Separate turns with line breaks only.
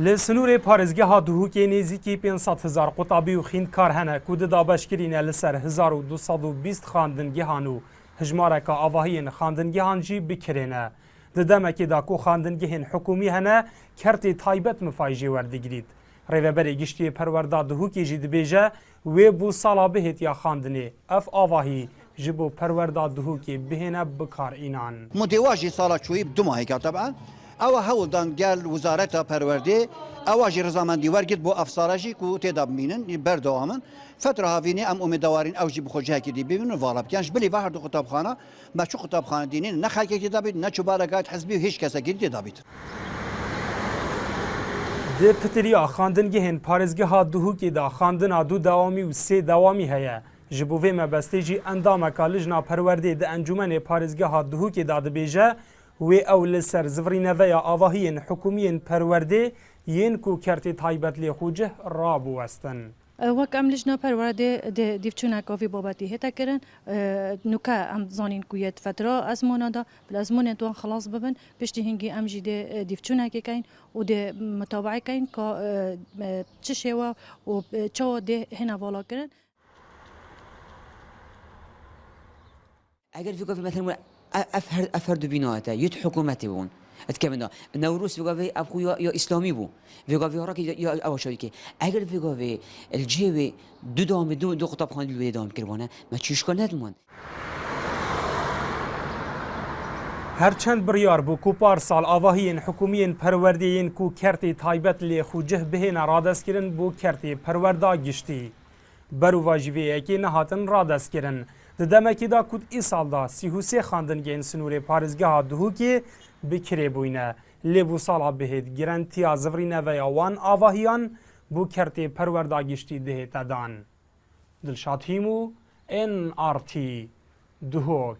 لسنور پارێزگەها دووهوکێ نێزیکی 500,000 قوتابی و خوێندکار هەنە ku di dabeşkirîne li ser 1220 xandingehan û hejmareka avahiyên xandingehan jî bikirêne. Di demekê da ku xandingehên hikûmî hene kertê taybet mifay jê werdigirît. Rêveberê giştiyê perwerda Duhokê jî dibêje wê bû sala bihêtiya xandinê ev avahî ji bo perwerda Duhokê bihêne bikarînan.
Mudêwa jî sala çûyî du mahêka teban. Ewa hewldan gel wizareta perwerdê ewa jî rizamendî wergit bo efsara jî ku têda bimînin berdawamin fetra havînê em umêdewarîn ew jî bi xwe cihekê dî bibînin vala bikin ji bilî ve her du qutabxana me çi qutabxane dînîn ne xelkekî dabît ne çûbareka hezbî û hêç kesekî tê dabît.
Di pitiriya xandingehên parêzgeha Duhokê da xandina du dewamî û sê dewamî heye. Ji bo vê mebestê jî endameka lijna perwerdê di encûmenê parêzgeha Duhokê da dibêje wê ew li ser zivrîneveya avahiyên hikûmiyên perwerdê yên ku kertê taybet lê xwe cih rabûwestin.
وەک ئەم لیژنە پەروەردێ دیفچوونەکۆڤی بابەتی هێتەکردن نوکە ئەم زانین کویەت فترا ئەزمۆنەدا ئەزمونێت دوان خلاص ببن پشتی هنگی ئەم ژی دێ دیفچوونەکەکەین و دێ متابعەکەین کە چ شێوە و چاوە دێ هێنا ڤاڵاکردن.
ئەگەر فکۆڤی مثلا ئەف هەردوو بینەوەتە یەت حکوومەتی بوون اتكلمنا نوروس فيغافي ابخو يا اسلامي بو فيغافي راكي يا اوشايكي اگر فيغافي الجيوي دو خطاب خان الوي دام كربانه ما چیش کنه
هرچند بریار بو کو پارسال آواهین حکومین پروردین کو کرتی تایبت لی خوجه بهین رادس کرن بو کرتی پروردا گشتی برو واجوی که نهاتن رادس کرن ددمکی دا کود ای سال دا 33 خاندنگین سنور پارزگاه Duhokê bikirê bûyne lê bû sala bihêt girentiya zivrîne veya wan avahiyan bû kertê perwerda giştî dihête dan. Dilşad Hîmû, NRT, Duhok.